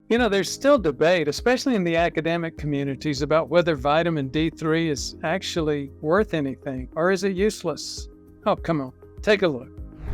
There's still debate, especially in the academic communities, about whether vitamin D3 is actually worth anything or is it useless. Oh, come on, take a look.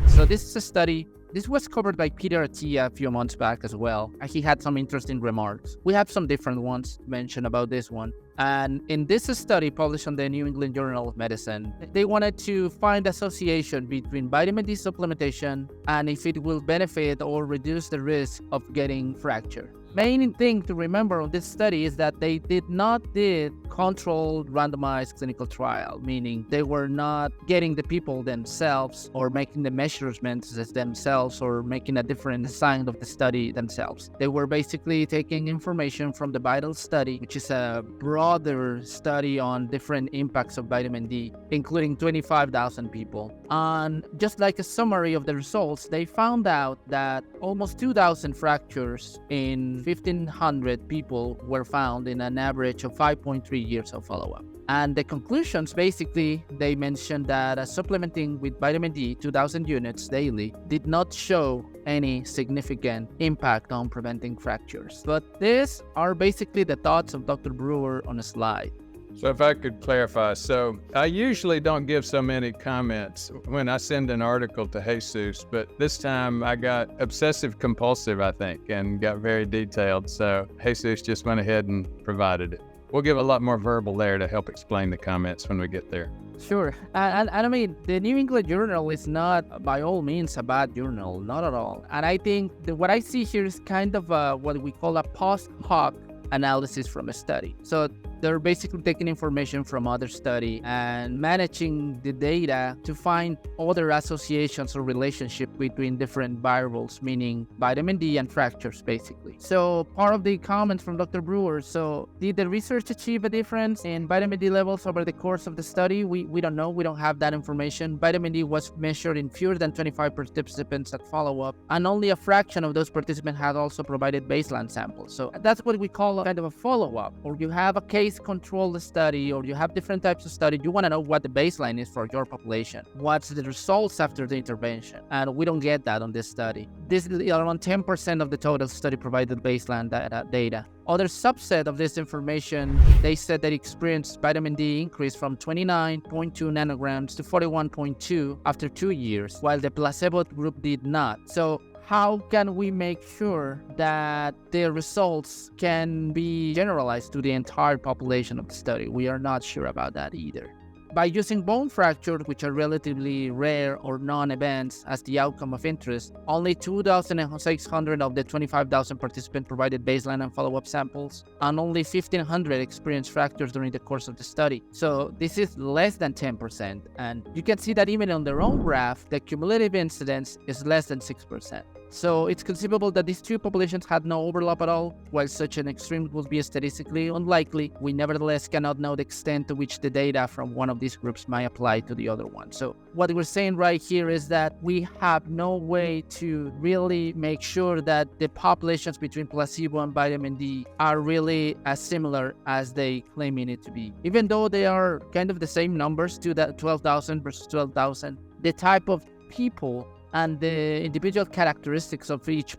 So this is a study. This was covered by Peter Attia a few months back as well. He had some interesting remarks. We have some different ones mentioned about this one. And in this study published on the New England Journal of Medicine, they wanted to find association between vitamin D supplementation and if it will benefit or reduce the risk of getting fracture. Main thing to remember on this study is that they did not did controlled randomized clinical trial, meaning they were not getting the people themselves or making the measurements themselves or making a different design of the study themselves. They were basically taking information from the VITAL study, which is a broader study on different impacts of vitamin D, including 25,000 people. And just like a summary of the results, they found out that almost 2,000 fractures in 1,500 people were found in an average of 5.3 years of follow-up. And the conclusions, basically, they mentioned that supplementing with vitamin D 2,000 units daily did not show any significant impact on preventing fractures. But these are basically the thoughts of Dr. Brewer on a slide. So if I could clarify, so I usually don't give so many comments when I send an article to Jesus, but this time I got obsessive compulsive, I think, and got very detailed. So Jesus just went ahead and provided it. We'll give a lot more verbal there to help explain the comments when we get there. Sure. And I mean, the New England Journal is not by all means a bad journal, not at all. And I think that what I see here is kind of what we call a post hoc analysis from a study. So they're basically taking information from other study and managing the data to find other associations or relationship between different variables, meaning vitamin D and fractures, basically. So part of the comments from Dr. Brewer, so did the research achieve a difference in vitamin D levels over the course of the study? We don't know. We don't have that information. Vitamin D was measured in fewer than 25 participants at follow-up, and only a fraction of those participants had also provided baseline samples. So that's what we call a kind of a follow-up, or you have a case control study, or you have different types of study. You want to know what the baseline is for your population. What's the results after the intervention? And we don't get that on this study. This is around 10% of the total study provided baseline data. Other subset of this information, they said that experienced vitamin D increased from 29.2 nanograms to 41.2 after 2 years, while the placebo group did not. So how can we make sure that the results can be generalized to the entire population of the study? We are not sure about that either. By using bone fractures, which are relatively rare or non-events, as the outcome of interest, only 2,600 of the 25,000 participants provided baseline and follow-up samples, and only 1,500 experienced fractures during the course of the study. So this is less than 10%, and you can see that even on their own graph, the cumulative incidence is less than 6%. So it's conceivable that these two populations had no overlap at all. While such an extreme would be statistically unlikely, we nevertheless cannot know the extent to which the data from one of these groups might apply to the other one. So what we're saying right here is that we have no way to really make sure that the populations between placebo and vitamin D are really as similar as they claim it to be. Even though they are kind of the same numbers, to that 12,000 versus 12,000, the type of people and the individual characteristics of each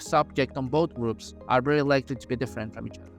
subject on both groups are very likely to be different from each other.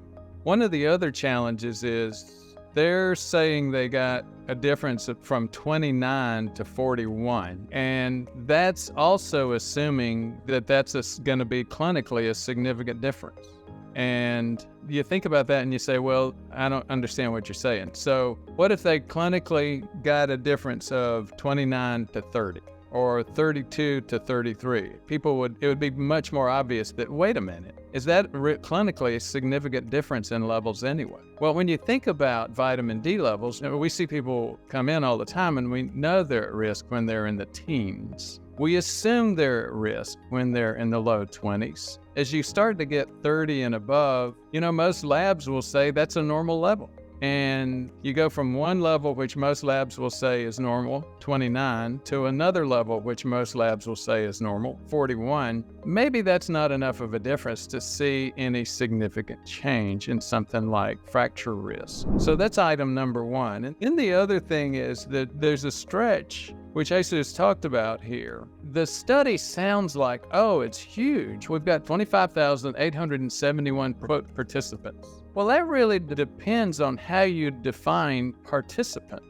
One of the other challenges is they're saying they got a difference from 29 to 41. And that's also assuming that that's going to be clinically a significant difference. And you think about that and you say, well, I don't understand what you're saying. So what if they clinically got a difference of 29 to 30? Or 32 to 33, it would be much more obvious that, wait a minute, is that clinically a significant difference in levels anyway? Well, when you think about vitamin D levels, we see people come in all the time and we know they're at risk when they're in the teens. We assume they're at risk when they're in the low 20s. As you start to get 30 and above, most labs will say that's a normal level. And you go from one level, which most labs will say is normal, 29, to another level, which most labs will say is normal, 41. Maybe that's not enough of a difference to see any significant change in something like fracture risk. So that's item number one. And then the other thing is that there's a stretch, which Jesus talked about here, The study sounds like, oh, it's huge. We've got 25,871 participants. Well, that really depends on how you define participant.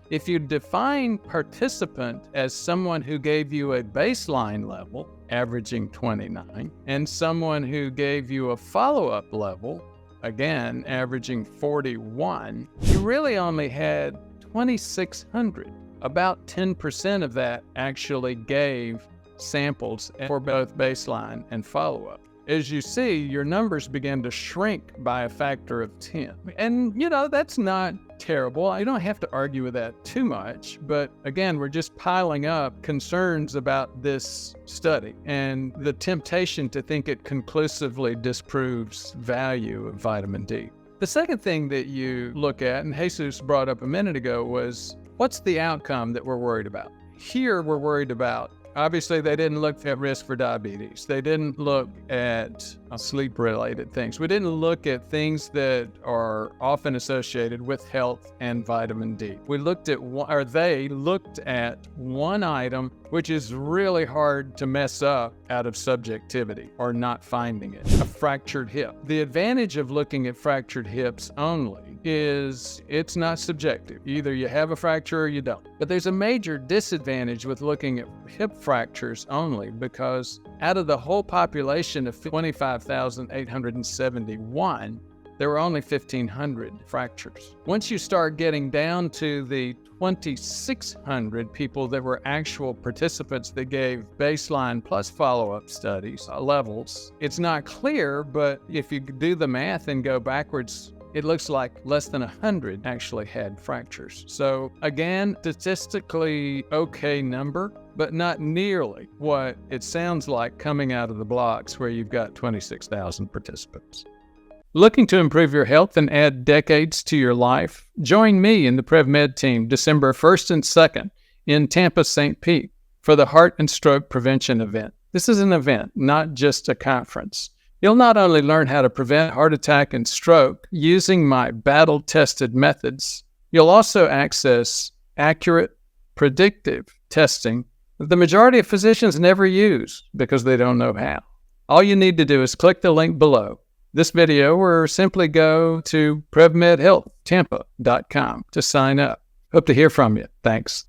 If you define participant as someone who gave you a baseline level, averaging 29, and someone who gave you a follow-up level, again, averaging 41, you really only had 2,600. About 10% of that actually gave samples for both baseline and follow-up. As you see, your numbers begin to shrink by a factor of 10. And, that's not terrible. I don't have to argue with that too much. But again, we're just piling up concerns about this study and the temptation to think it conclusively disproves value of vitamin D. The second thing that you look at, and Jesus brought up a minute ago, was what's the outcome that we're worried about? Here, we're worried about, obviously, they didn't look at risk for diabetes. They didn't look at sleep-related things. We didn't look at things that are often associated with health and vitamin D. They looked at one item, which is really hard to mess up out of subjectivity or not finding it, a fractured hip. The advantage of looking at fractured hips only is it's not subjective. Either you have a fracture or you don't. But there's a major disadvantage with looking at hip fractures only, because out of the whole population of 25,871, there were only 1,500 fractures. Once you start getting down to the 2,600 people that were actual participants that gave baseline plus follow-up studies levels, it's not clear, but if you do the math and go backwards, it looks like less than 100 actually had fractures. So again, statistically okay number, but not nearly what it sounds like coming out of the blocks where you've got 26,000 participants. Looking to improve your health and add decades to your life? Join me in the PrevMed team December 1st and 2nd in Tampa, St. Pete for the Heart and Stroke Prevention Event. This is an event, not just a conference. You'll not only learn how to prevent heart attack and stroke using my battle-tested methods, you'll also access accurate, predictive testing that the majority of physicians never use because they don't know how. All you need to do is click the link below this video or simply go to PrevMedHealthTampa.com to sign up. Hope to hear from you. Thanks.